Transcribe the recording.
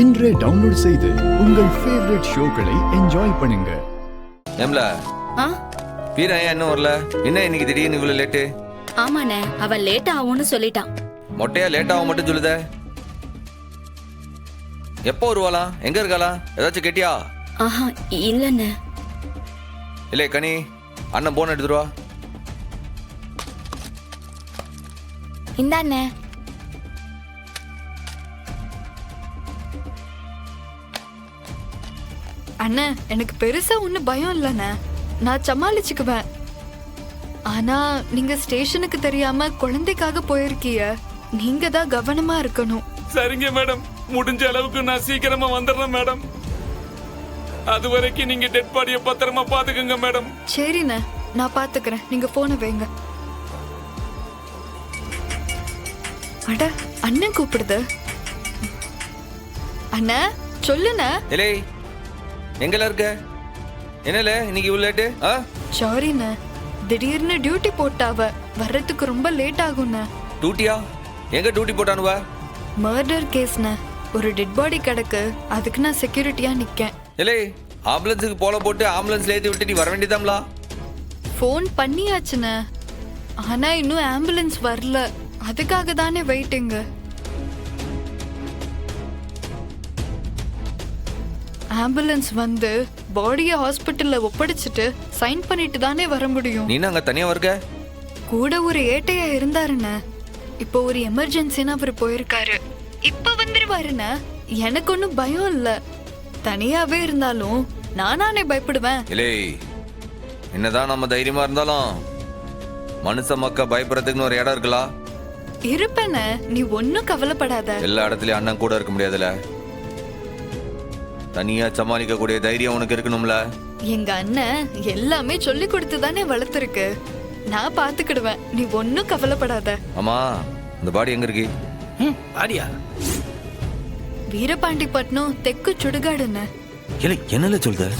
இன்றே டவுன்லோட் செய்து உங்கள் ஃபேவரட் ஷோக்களை என்ஜாய் பண்ணுங்க. ஏம்ல வீரா இன்னும் வரல? என்ன இன்னைக்கு திடீர்னு இவ்வளவு லேட்டு? ஆமாண்ணே, அவன் லேட் ஆகும்னு சொல்லிட்டான். மொட்டையா லேட் ஆகும் மட்டும் சொல்லுத. எப்போ வருவாளா? எங்க இருக்காளா? ஏதாச்சும் கேட்டியா? ஆஹா இல்லண்ணே. இல்லை கனி, அண்ணன் போன் எடுத்துட்டு வா. இந்தாண்ணே. அண்ணா, எனக்கு பெருசா ஒன்னும் பயம் இல்லண்ணே, நான் சமாளிச்சுக்குவேன். ஆனா நீங்க ஸ்டேஷனுக்கு தெரியாம குழந்தைக்காக போயிருக்கீங்க, நீங்க தான் கவனமா இருக்கணும். சரிங்க மேடம், முடிஞ்ச அளவுக்கு நான் சீக்கிரமா வந்துடுறேன் மேடம். அது வரைக்கும் நீங்க டெட் பாடியை பத்திரமா பாத்துக்கங்க மேடம். சரிண்ணே, நான் பாத்துக்கிறேன், நீங்க போன வைங்க. அட, அண்ணன் கூப்பிடுது. அண்ணா சொல்லுண்ணே. இல்லை எங்கல இருக்க? என்னல இன்னைக்கு இவ்வளவு லேட்டு? சாரிண்ணே, திடீர்னு டியூட்டி போட்டாவ, வர்றதுக்கு ரொம்ப லேட் ஆகும்ண்ணே. டியூட்டியா? எங்க டியூட்டி போட்டானுவா? மர்டர் கேஸ்ண்ணே, ஒரு டெட் பாடி கிடக்கு, அதுக்கு நான் செக்யூரிட்டியா நிக்கேன். இல்லை ஆம்புலன்ஸுக்கு போல போட்டு ஆம்புலன்ஸ்ல ஏத்தி விட்டு நீ வர வேண்டியதாம்லா. ஃபோன் பண்ணியாச்சுண்ணே, ஆனா இன்னும் ஆம்புலன்ஸ் வரல, அதுக்காக தானே வெயிட்டிங்க. ஆம்புலன்ஸ் வந்து பாடியை ஹாஸ்பிட்டல்ல ஒப்படைச்சிட்டு சைன் பண்ணிட்டு தானே வர முடியும். நீ அங்க தனியா இருக்க? கூட ஒரு ஏட்டையா இருந்தாருண்ணே, இப்போ ஒரு எமர்ஜென்சின்னு அவர் போயிருக்காரு, இப்ப வந்துருவாருண்ணே. எனக்கு ஒன்னும் பயம் இல்ல, தனியாவே இருந்தாலும் நானே பயப்படுவேன். இல்லை என்னதான் நம்ம தைரியமா இருந்தாலும் மனுஷ மக்கள் பயப்படுறதுக்குன்னு ஒரு இடம் இருக்குல்ல? இருப்பேன, நீ ஒன்னும் கவலைப்படாத. எல்லா இடத்துலயும் அண்ணன் கூட இருக்க முடியாதுல, தனியா சமாளிக்க கூடிய தைரியம் உனக்கு இருக்கணும்ல. எங்க அண்ணன் எல்லாமே சொல்லி கொடுத்து தானே வளர்த்துருக்கு, நான் பாத்துக்கிடுவேன், நீ ஒன்னும் கவலைப்படாத. ஆமா, இந்த பாடி எங்க இருக்கு? பாடியா? வீரபாண்டிப்பட்டினம் தெற்கு சுடுகாடுன்னு. என்னல சொல்ற?